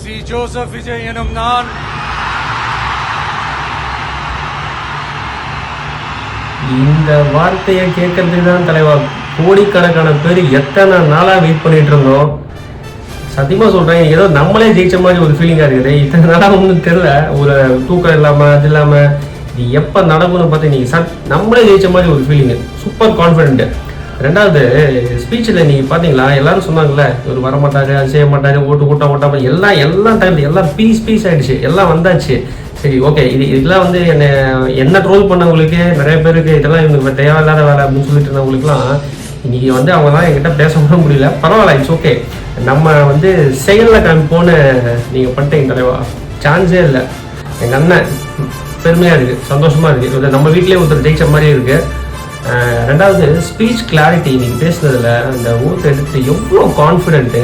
C Joseph Vijay எனும் நான் இந்த வார்த்தையை கேட்கறதுக்கு தான் தலைவா கோடிக்கணக்கான பேர் எத்தனை நாளாக வெயிட் பண்ணிட்டு இருந்தோம். சத்தியமாக சொல்கிறேன், ஏதோ நம்மளே ஜெயிச்ச மாதிரி ஒரு ஃபீலிங்காக இருக்குது. இத்தனை நாளாக ஒன்றும் தெரில, ஒரு தூக்கம் இல்லாமல் அது இல்லாமல் இது எப்போ நடக்கும்னு பார்த்து நீங்கள் நம்மளே ஜெயிச்ச மாதிரி ஒரு ஃபீலிங்கு. Super confident. ரெண்டாவது ஸ்பீச்சில் நீங்கள் பார்த்தீங்களா, எல்லாரும் சொன்னாங்கல்ல இவர் வரமாட்டாரு, அது செய்ய மாட்டாரு, ஓட்டாமல் எல்லாம் டைம் எல்லாம் பீஸ் ஆகிடுச்சு, எல்லாம் வந்தாச்சு. சரி, ஓகே, இதெல்லாம் வந்து என்ன ட்ரோல் பண்ணவங்களுக்கு நிறைய பேருக்கு இதெல்லாம் இவங்க தேவையில்லாத வேலை அப்படின்னு சொல்லிட்டு இருந்தவங்களுக்குலாம் இன்னைக்கு வந்து அவங்களாம் என்கிட்ட பேச கூட முடியல. பரவாயில்ல, இட்ஸ் ஓகே. நம்ம வந்து செயலில் காமிப்போன்னு நீங்கள் பண்ணிட்டீங்க தலைவா, சான்ஸே இல்லை. எங்கள் அண்ணன் பெருமையாக இருக்குது, சந்தோஷமாக இருக்குது. நம்ம வீட்டிலே ஒருத்தர் ஜெயிச்ச மாதிரியே இருக்குது. ரெண்டாவது ஸ்பீச் கிளாரிட்டி, நீங்கள் பேசுனதில் அந்த ஊற்று எடுத்து எவ்வளோ கான்ஃபிடென்ட்டு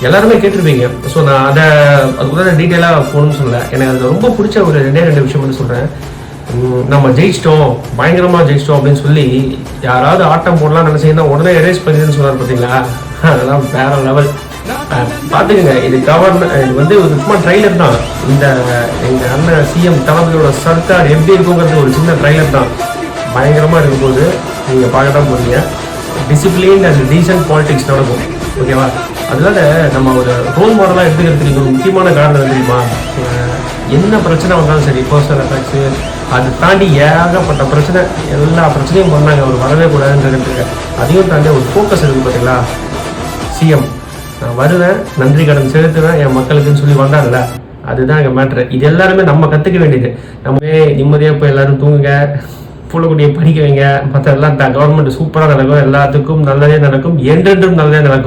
எல்லாருமே கேட்டிருப்பீங்க. ஸோ நான் அதுக்குள்ள டீட்டெயிலாக போகணும்னு சொல்லலை. எனக்கு அது ரொம்ப பிடிச்ச ஒரு ரெண்டு விஷயம் வந்து சொல்கிறேன். நம்ம ஜெயிச்சிட்டோம், பயங்கரமாக ஜெயிச்சிட்டோம் அப்படின்னு சொல்லி யாராவது ஆட்டம் போடலாம் நினச்சிங்கன்னா உடனே எரேஸ் பண்ணிடுன்னு சொன்னார் பார்த்தீங்களா, அதெல்லாம் வேற லெவல். பார்த்துக்குங்க, இது வந்து ஒரு சும்மா ட்ரைலர் தான். இந்த எங்கள் அண்ணன் சிஎம் தளபதியோட சர்க்கார் எப்படி இருக்குங்கிறது ஒரு சின்ன ட்ரைலர் தான். பயங்கரமாக இருக்கும் போது நீங்கள் பார்க்க தான் போகிறீங்க. டிசிப்ளின் அண்ட் டீசன்ட் பாலிடிக்ஸ் நடக்கும், ஓகேவா? அதனால நம்ம ஒரு ரோல் மாடலாக எடுத்துக்கிறதுக்கு ஒரு முக்கியமான காரணம் தெரியுமா, என்ன பிரச்சனை வந்தாலும் சரி, பர்சனல் அட்டாக்ஸு அதை தாண்டி ஏகப்பட்ட பிரச்சனை, எல்லா பிரச்சனையும் பண்ணாங்க, அவர் வரவே கூடாதுன்றதுக்கு. அதையும் தாண்டி ஒரு ஃபோக்கஸ் இருக்குது பார்த்தீங்களா. சிஎம் நான் வருவேன், நன்றி கடன் செலுத்துவேன் என் மக்களுக்குன்னு சொல்லி வந்தாங்கல்ல, அதுதான் எங்கள் மேட்ரு. இது எல்லாருமே நம்ம கற்றுக்க வேண்டியது. நம்ம நிம்மதியாக போய் எல்லோரும் தூங்குங்க, புள்ளக்குடியை படிக்க வைங்க, மற்ற எல்லாம் கவர்மெண்ட் சூப்பராக நடக்கும், எல்லாத்துக்கும் நல்லதே நடக்கும், என்றென்றும் நல்லதே நடக்கும்.